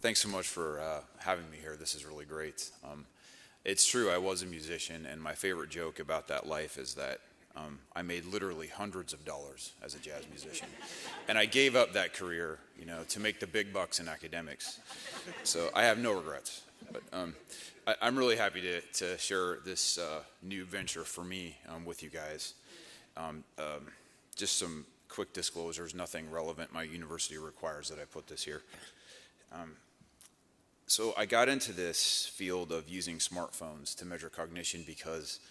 Thanks so much for having me here. This is really great. It's true, I was a musician, and my favorite joke about that life is that I made literally hundreds of dollars as a jazz musician. And I gave up that career, to make the big bucks in academics. So I have no regrets. But I'm really happy to share this new venture for me with you guys. Just some quick disclosures, nothing relevant. My university requires that I put this here. So I got into this field of using smartphones to measure cognition because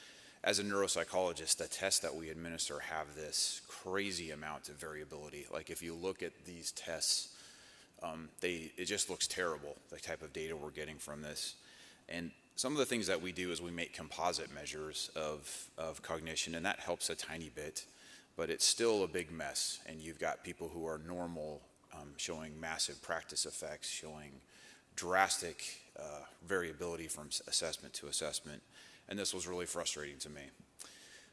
as a neuropsychologist, the tests that we administer have this crazy amount of variability. Like if you look at these tests, it just looks terrible, the type of data we're getting from this. And some of the things that we do is we make composite measures of cognition, and that helps a tiny bit, but it's still a big mess. And you've got people who are normal showing massive practice effects, showing drastic variability from assessment to assessment, and this was really frustrating to me.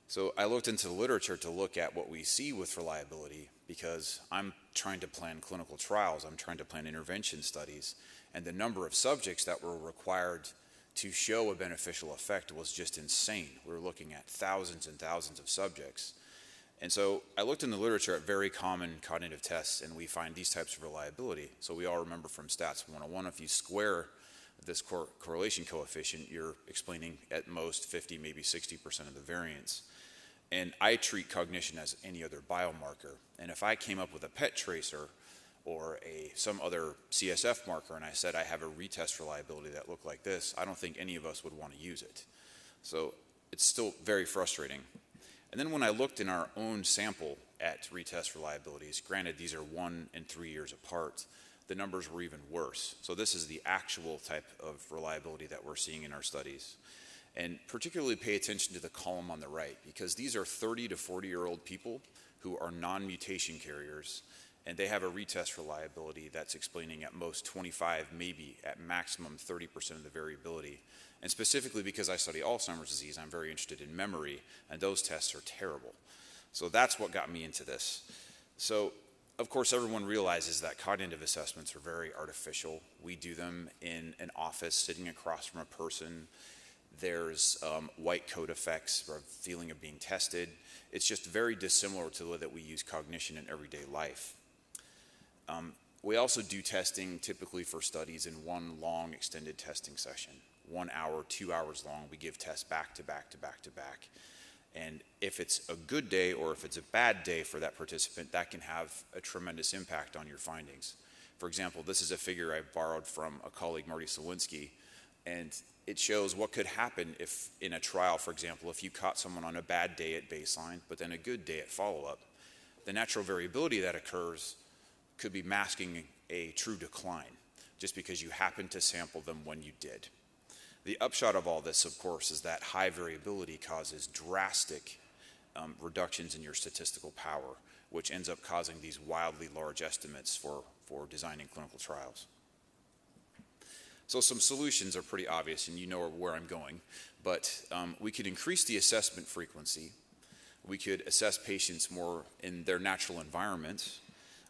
So I looked into the literature to look at what we see with reliability because I'm trying to plan clinical trials, I'm trying to plan intervention studies, and the number of subjects that were required to show a beneficial effect was just insane. We were looking at thousands and thousands of subjects. And so I looked in the literature at very common cognitive tests, and we find these types of reliability. So we all remember from Stats 101, if you square this correlation coefficient, you're explaining at most 50, maybe 60% of the variance. And I treat cognition as any other biomarker. And if I came up with a PET tracer or some other CSF marker and I said I have a retest reliability that looked like this, I don't think any of us would want to use it. So it's still very frustrating. And then when I looked in our own sample at retest reliabilities, granted these are 1 and 3 years apart, the numbers were even worse. So this is the actual type of reliability that we're seeing in our studies. And particularly pay attention to the column on the right, because these are 30 to 40-year-old people who are non-mutation carriers, and they have a retest reliability that's explaining at most 25, maybe at maximum 30% of the variability. And specifically because I study Alzheimer's disease, I'm very interested in memory, and those tests are terrible. So that's what got me into this. So, of course, everyone realizes that cognitive assessments are very artificial. We do them in an office sitting across from a person. There's white coat effects or feeling of being tested. It's just very dissimilar to the way that we use cognition in everyday life. We also do testing typically for studies in one long extended testing session. 1 hour, 2 hours long, we give tests back to back to back to back. And if it's a good day or if it's a bad day for that participant, that can have a tremendous impact on your findings. For example, this is a figure I borrowed from a colleague, Marty Sawinski, and it shows what could happen if in a trial, for example, if you caught someone on a bad day at baseline, but then a good day at follow-up, the natural variability that occurs could be masking a true decline just because you happened to sample them when you did. The upshot of all this, of course, is that high variability causes drastic reductions in your statistical power, which ends up causing these wildly large estimates for designing clinical trials. So some solutions are pretty obvious, and you know where I'm going, but we could increase the assessment frequency. We could assess patients more in their natural environment.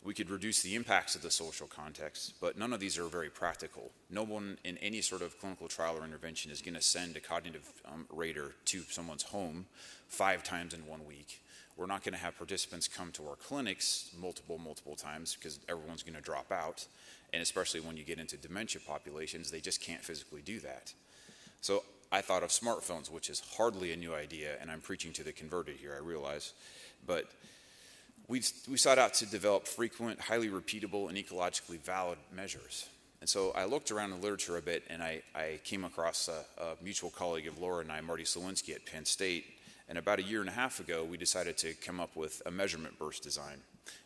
We could reduce the impacts of the social context, but none of these are very practical. No one in any sort of clinical trial or intervention is going to send a cognitive rater to someone's home 5 times in 1 week. We're not going to have participants come to our clinics multiple times because everyone's going to drop out. And especially when you get into dementia populations, they just can't physically do that. So I thought of smartphones, which is hardly a new idea, and I'm preaching to the converted here, I realize. But we sought out to develop frequent, highly repeatable, and ecologically valid measures. And so I looked around the literature a bit, and I came across a mutual colleague of Laura and I, Marty Sawinski at Penn State. And about 1.5 years ago, we decided to come up with a measurement burst design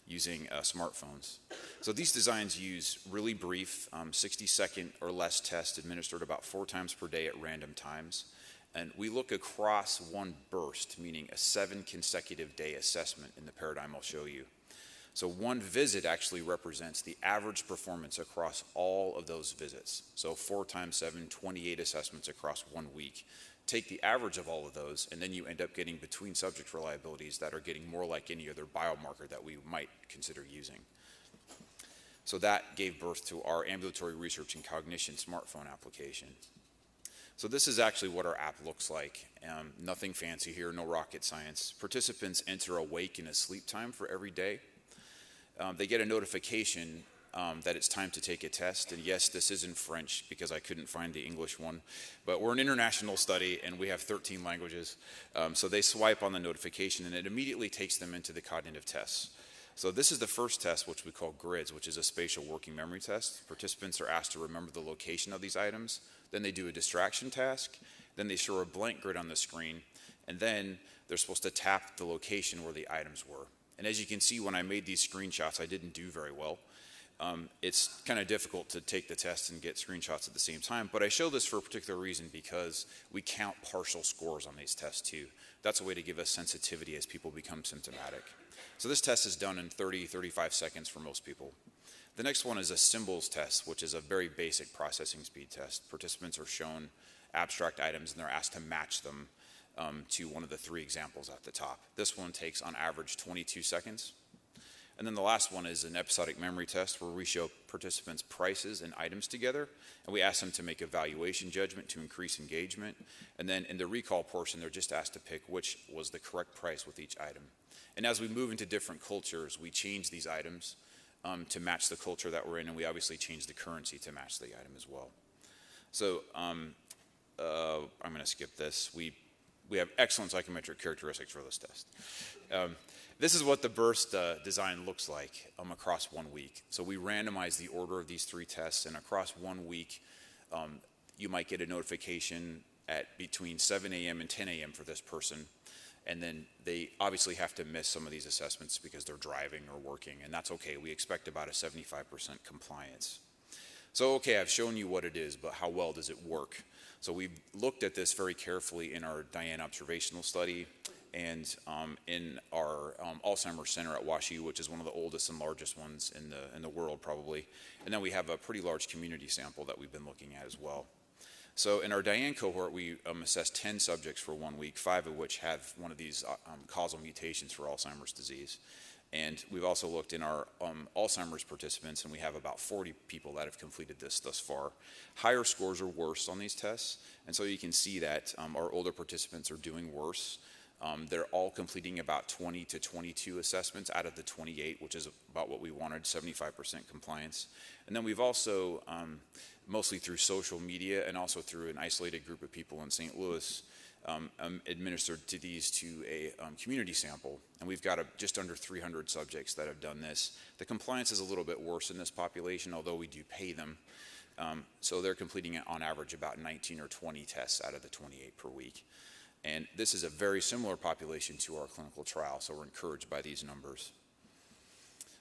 using smartphones. So these designs use really brief, 60-second or less tests administered about 4 times per day at random times. And we look across one burst, meaning a 7 consecutive day assessment in the paradigm I'll show you. So one visit actually represents the average performance across all of those visits. So 4 times 7, 28 assessments across 1 week. Take the average of all of those, and then you end up getting between subject reliabilities that are getting more like any other biomarker that we might consider using. So that gave birth to our ambulatory research and cognition smartphone application. So this is actually what our app looks like. Nothing fancy here, no rocket science. Participants enter a wake and a sleep time for every day. They get a notification that it's time to take a test. And yes, this is in French because I couldn't find the English one. But we're an international study and we have 13 languages. So they swipe on the notification and it immediately takes them into the cognitive tests. So this is the first test, which we call GRIDS, which is a spatial working memory test. Participants are asked to remember the location of these items. Then they do a distraction task. Then they show a blank grid on the screen. And then they're supposed to tap the location where the items were. And as you can see, when I made these screenshots, I didn't do very well. It's kind of difficult to take the test and get screenshots at the same time. But I show this for a particular reason because we count partial scores on these tests too. That's a way to give us sensitivity as people become symptomatic. So this test is done in 35 seconds for most people. The next one is a symbols test, which is a very basic processing speed test. Participants are shown abstract items and they're asked to match them to one of the 3 examples at the top. This one takes on average 22 seconds. And then the last one is an episodic memory test where we show participants prices and items together and we ask them to make a valuation judgment to increase engagement. And then in the recall portion, they're just asked to pick which was the correct price with each item. And as we move into different cultures, we change these items to match the culture that we're in, and we obviously change the currency to match the item as well. So I'm going to skip this. We have excellent psychometric characteristics for this test. This is what the burst design looks like across 1 week. So we randomize the order of these 3 tests, and across 1 week, you might get a notification at between 7 a.m. and 10 a.m. for this person. And then they obviously have to miss some of these assessments because they're driving or working, and that's okay. We expect about a 75% compliance. So, okay, I've shown you what it is, but how well does it work? So we've looked at this very carefully in our DIAN observational study and in our Alzheimer Center at WashU, which is one of the oldest and largest ones in the world probably. And then we have a pretty large community sample that we've been looking at as well. So in our DIAN cohort, we assessed 10 subjects for 1 week, 5 of which have one of these causal mutations for Alzheimer's disease. And we've also looked in our Alzheimer's participants, and we have about 40 people that have completed this thus far. Higher scores are worse on these tests, and so you can see that our older participants are doing worse. They're all completing about 20 to 22 assessments out of the 28, which is about what we wanted, 75% compliance. And then we've also, mostly through social media and also through an isolated group of people in St. Louis, administered these to a community sample. And we've got just under 300 subjects that have done this. The compliance is a little bit worse in this population, although we do pay them. So they're completing on average about 19 or 20 tests out of the 28 per week. And this is a very similar population to our clinical trial, so we're encouraged by these numbers.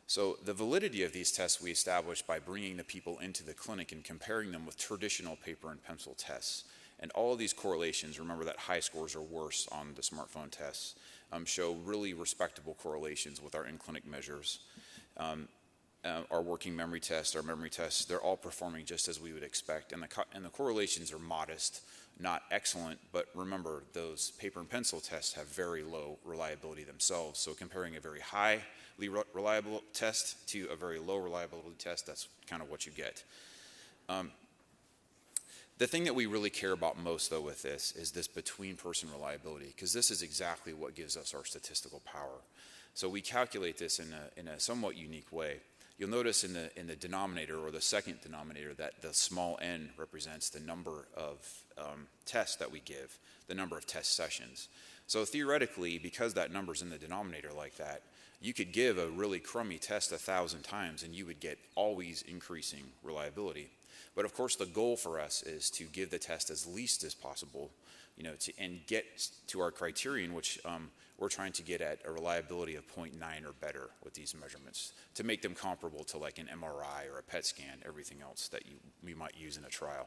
So the validity of these tests we established by bringing the people into the clinic and comparing them with traditional paper and pencil tests. And all of these correlations, remember that high scores are worse on the smartphone tests, show really respectable correlations with our in-clinic measures. Our working memory tests, our memory tests, they're all performing just as we would expect. And the correlations are modest, not excellent, but remember, those paper and pencil tests have very low reliability themselves. So comparing a very highly reliable test to a very low reliability test, that's kind of what you get. The thing that we really care about most, though, with this is this between-person reliability, because this is exactly what gives us our statistical power. So we calculate this in a somewhat unique way. You'll notice in the denominator, or the second denominator, that the small n represents the number of tests that we give, the number of test sessions. So theoretically, because that number's in the denominator like that, you could give a really crummy test 1,000 times and you would get always increasing reliability. But of course, the goal for us is to give the test as least as possible, and get to our criterion, which we're trying to get at a reliability of 0.9 or better with these measurements to make them comparable to like an MRI or a PET scan, everything else that we might use in a trial.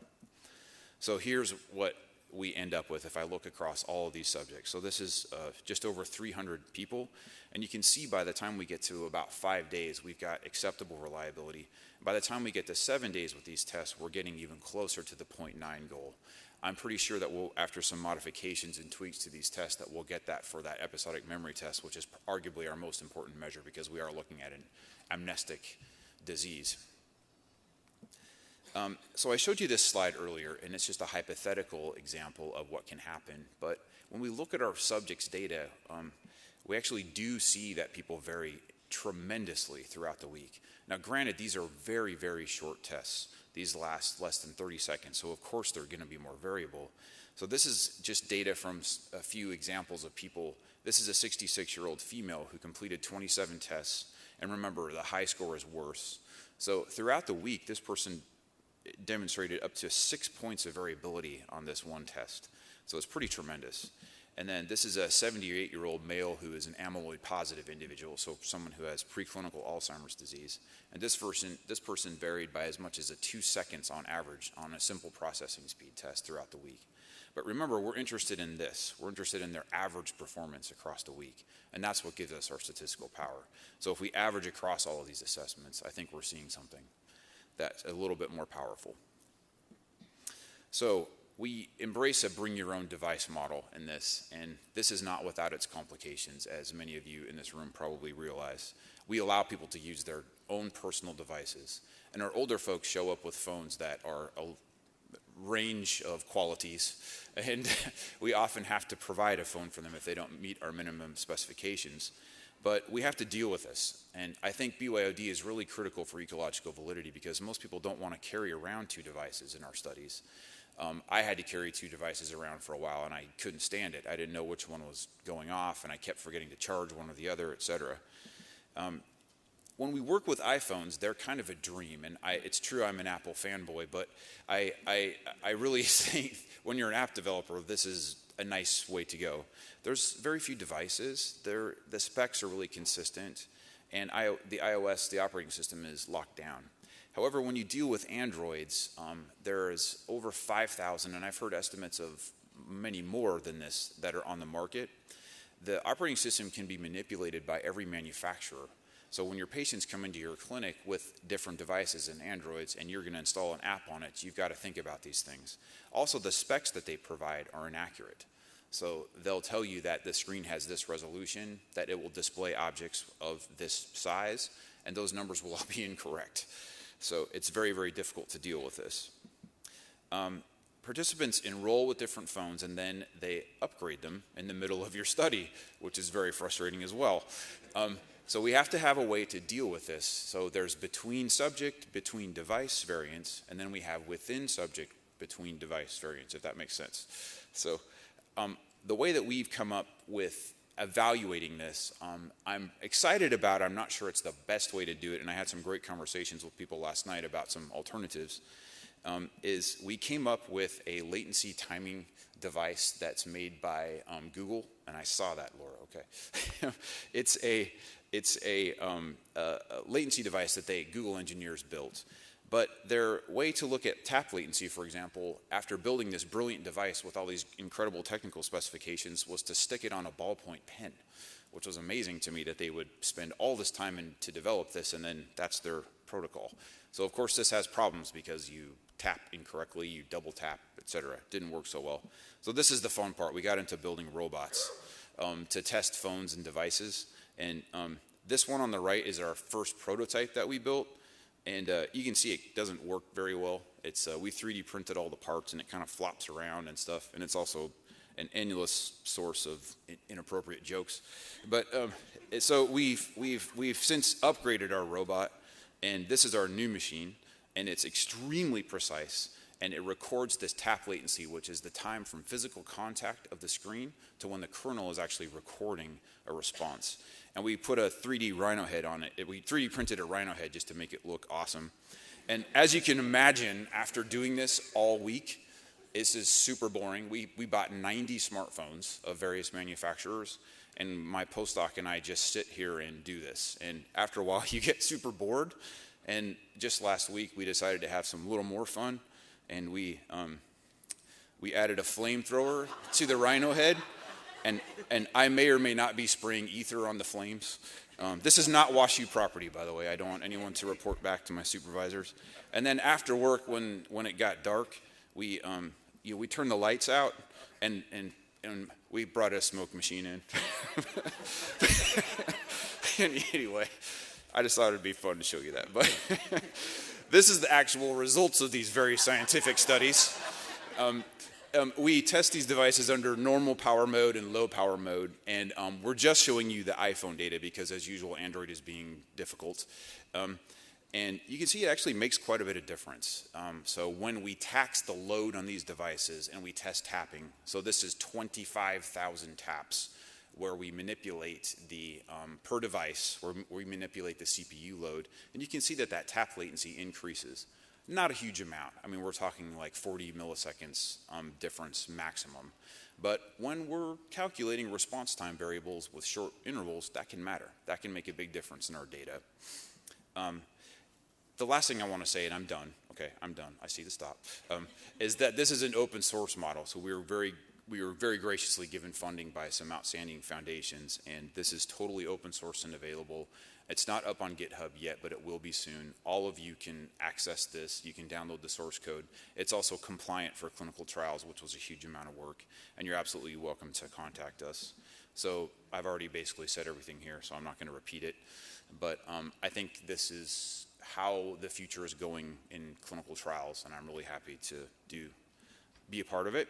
So here's what we end up with if I look across all of these subjects. So this is just over 300 people, and you can see by the time we get to about 5 days, we've got acceptable reliability. By the time we get to 7 days with these tests, we're getting even closer to the 0.9 goal. I'm pretty sure that after some modifications and tweaks to these tests, that we'll get that for that episodic memory test, which is arguably our most important measure because we are looking at an amnestic disease. So I showed you this slide earlier, and it's just a hypothetical example of what can happen. But when we look at our subjects' data, we actually do see that people vary tremendously throughout the week. Now, granted, these are very, very short tests. These last less than 30 seconds, so of course they're going to be more variable. So this is just data from a few examples of people. This is a 66-year-old female who completed 27 tests, and remember, the high score is worse. So throughout the week, this person demonstrated up to 6 points of variability on this one test. So it's pretty tremendous. And then this is a 78-year-old male who is an amyloid positive individual, so someone who has preclinical Alzheimer's disease. And this person varied by as much as 2 seconds on average on a simple processing speed test throughout the week. But remember, we're interested in this. We're interested in their average performance across the week. And that's what gives us our statistical power. So if we average across all of these assessments, I think we're seeing something that's a little bit more powerful. So we embrace a bring your own device model in this, and this is not without its complications, as many of you in this room probably realize. We allow people to use their own personal devices, and our older folks show up with phones that are a range of qualities, and we often have to provide a phone for them if they don't meet our minimum specifications. But we have to deal with this, and I think BYOD is really critical for ecological validity because most people don't want to carry around 2 devices in our studies. I had to carry 2 devices around for a while, and I couldn't stand it. I didn't know which one was going off, and I kept forgetting to charge one or the other, etc. When we work with iPhones, they're kind of a dream, and it's true I'm an Apple fanboy, but I really think when you're an app developer, this is a nice way to go. There's very few devices. The specs are really consistent, and the iOS, the operating system, is locked down. However, when you deal with Androids, there is over 5,000, and I've heard estimates of many more than this that are on the market. The operating system can be manipulated by every manufacturer. So when your patients come into your clinic with different devices and Androids and you're going to install an app on it, you've got to think about these things. Also, the specs that they provide are inaccurate. So they'll tell you that the screen has this resolution, that it will display objects of this size, and those numbers will all be incorrect. So it's very, very difficult to deal with this. Participants enroll with different phones and then they upgrade them in the middle of your study, which is very frustrating as well. So we have to have a way to deal with this. So there's between subject, between device variants, and then we have within subject, between device variants, if that makes sense. So the way that we've come up with evaluating this, I'm excited about. I'm not sure it's the best way to do it, and I had some great conversations with people last night about some alternatives, is we came up with a latency timing device that's made by Google, and I saw that, Laura, okay. It's a latency device that Google engineers built. But their way to look at tap latency, for example, after building this brilliant device with all these incredible technical specifications, was to stick it on a ballpoint pen, which was amazing to me that they would spend all this time to develop this, and then that's their protocol. So, of course, this has problems because you tap incorrectly, you double tap, etc. Didn't work so well. So this is the fun part. We got into building robots to test phones and devices. And this one on the right is our first prototype that we built. And you can see it doesn't work very well. We 3D printed all the parts, and it kind of flops around and stuff. And it's also an endless source of inappropriate jokes. But so we've since upgraded our robot, and this is our new machine, and it's extremely precise. And it records this tap latency, which is the time from physical contact of the screen to when the kernel is actually recording a response. And we put a 3D rhino head on it. We 3D printed a rhino head just to make it look awesome. And as you can imagine, after doing this all week, this is super boring. We bought 90 smartphones of various manufacturers, and my postdoc and I just sit here and do this. And after a while, you get super bored. And just last week, we decided to have some little more fun. And we added a flamethrower to the rhino head, and I may or may not be spraying ether on the flames. This is not WashU property, by the way. I don't want anyone to report back to my supervisors. And then after work, when it got dark, we turned the lights out, and we brought a smoke machine in. Anyway, I just thought it'd be fun to show you that. But this is the actual results of these very scientific studies. We test these devices under normal power mode and low power mode, and we're just showing you the iPhone data because, as usual, Android is being difficult. And you can see it actually makes quite a bit of difference. So when we tax the load on these devices and we test tapping, so this is 25,000 taps where we manipulate the, per device, where we manipulate the CPU load, and you can see that that tap latency increases. Not a huge amount. I mean, we're talking like 40 milliseconds difference maximum. But when we're calculating response time variables with short intervals, that can matter. That can make a big difference in our data. The last thing I want to say, and I'm done, okay, I'm done, I see the stop, is that this is an open source model. So we were very graciously given funding by some outstanding foundations, and this is totally open source and available. It's not up on GitHub yet, but it will be soon. All of you can access this. You can download the source code. It's also compliant for clinical trials, which was a huge amount of work, and you're absolutely welcome to contact us. So I've already basically said everything here, so I'm not going to repeat it. But I think this is how the future is going in clinical trials, and I'm really happy to be a part of it.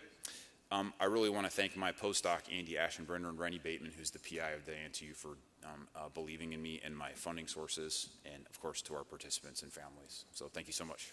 I really want to thank my postdoc, Andy Ashenbrenner, and Rennie Bateman, who's the PI of DIAN-TU, for believing in me and my funding sources, and of course to our participants and families. So thank you so much.